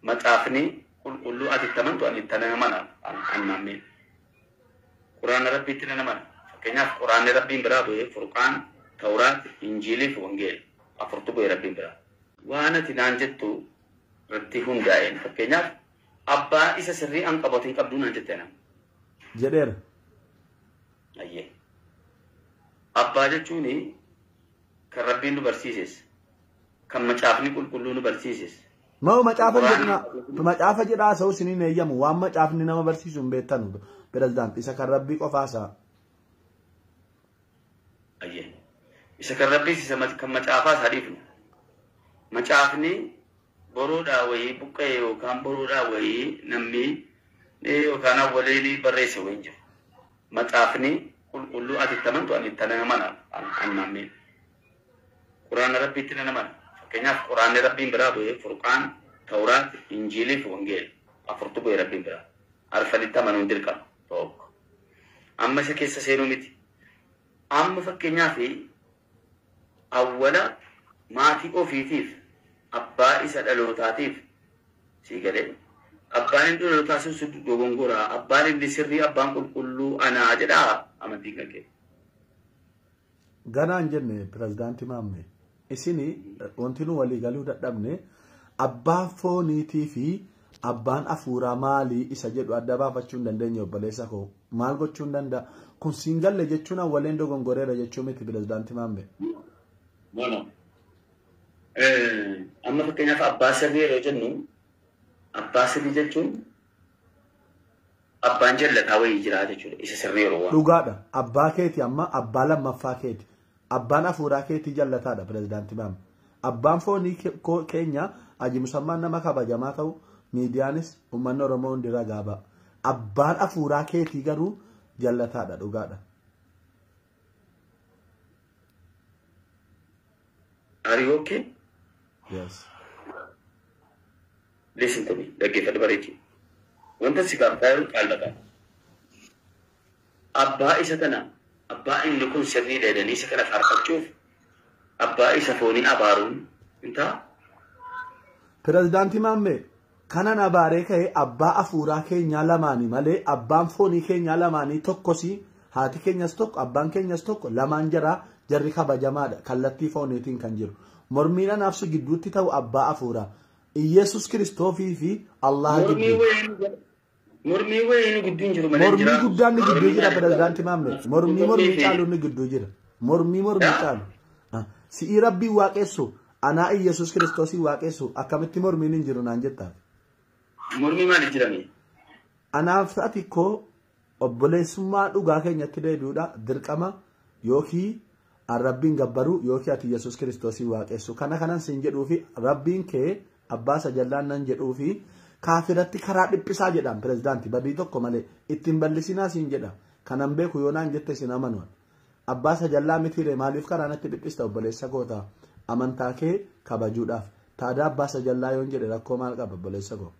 macaafni qulqulluu ati tamantu ani tana mana annamne quraana rabbiitti nama fakkeenyaaf quraanni rabbiin biraa bu'ee furqaan tawraat injiilii fi wangeel afurtu bu'ee rabbiin biraa waan ati naan jettu irratti hundaa'een fakkeenyaaf abbaa isa sirrii an qabatin qabdu naan jettee nama jedheera ayyee abbaa jechuun kan rabbiin nu barsiises kan macaafni qulqulluu nu barsiises mau macaafa jedhaa sa'u siniin eeyyamu waan macaafni nama barsiisu hin beektanu president isa kan rabbii qofaasa ayyee isa kan rabbii isa kan macaafaas hadiifnu macaafni boroodhaa wayii buqqee yookaan boroodhaa wayii namni yookaan awwaleeni barreesse wayii jiru macaafni qulqulluu ati tamantu ani tana mana annamne quraana rabbiitti nama fakkeenyaaf quraanni rabbiin biraa bu'ee furqaan tawraat injiilii fi wangeel afurtu bu'ee rabbiin biraa arfanitti amanuun dirqama tokko amma isa keessa seenuu miti amma fakkeenyaaf awwala maatii ofiitiif abbaa isa dhalootaatiif sii galee abbaan inni dhalootaa sun dogongoraa abbaan inni sirrii abbaan qulqulluu anaa jedhaa amantii kan kee ganaan jenne pirezidaantii maamme isini wanti nu walii galuu dadhabne abbaan fooniitii fi abbaan afuuraa maalii isa jedhu adda baafachuu hin dandeenye obboleessa koo maal gochuu hin danda'a kun siin galle jechuun awwaleen dogongoreera jechuu miti pirezidaantii maamme. Amma fakkeenyaaf abbaa sirrii yeroo jennu abbaa sirrii jechuun abbaan jallataa wayii jira jechuudha isa sirrii yeroo waan. Dhugaadha abbaa keeti amma abbaa lammaffaa keeti. Abbaan afuuraa keetii jallataadha pirezidaantii maamme. Abbaan foonii keenya aji musammaan nama kabajamaa ta'u miidiyaanis uummanni Oromoo hundi ragaa ba'a. Abbaan afuuraa keetii garuu jallataadha dhugaadha. Are you okay? Yes. Listen to me. Dhaggeeffadhu bareechi. Wanta si gaaftaa yeroo qaalladha. Abbaa isa kana abbaa inni kun sirrii dheedanii isa kana faarfachuuf abbaa isa foonii abaaruun hin ta'a. Pirezidaantii maamme kanan abaaree ka'e abbaa afuuraa keenyaa lamaanii malee abbaan foonii keenyaa lamaanii tokkosi haati keenyas tokko abbaan keenyas tokko lamaan jaraa jarri kabajamaadha kallattii fooniitiin kan jiru. Mormiin anaafsu gidduutti ta'u abbaa afuuraa Iyesus Kiristoofii fi Allah gidduu. Mormii wayii gidduu jiru malee jira. Mormii guddaan ni gidduu jira pirezidaantii maamme. Mormii caalu ni gidduu jira. Mormii caalu. Si'i rabbii waaqessu anaa Iyesus Kiristoosii waaqessu akkamitti mormiin hin jiru naan jettaa. Mormii maali jirame? Anaaf ati koo obboleessummaa dhugaa keenyatti deebi'uudha dirqama yookiin rabbiin gabbaruu yookiin ati Iyesus Kiristoosii waaqessu kana kanan siin jedhuufi rabbiin kee abbaa sajallaan nan jedhuufi kaafiratti karaa dhiphisaa jedhaan pirezidaantii badii tokko malee ittiin bal'isinaa siin jedha kanan beeku yoo naan jette sin amanu abbaa sajallaa mitiire maaliif karaa natti dhiphista obboleessa goota amantaa kee kabajuudhaaf taadaa abbaa sajallaa yoon jedhe rakkoo maal qaba obboleessa koo.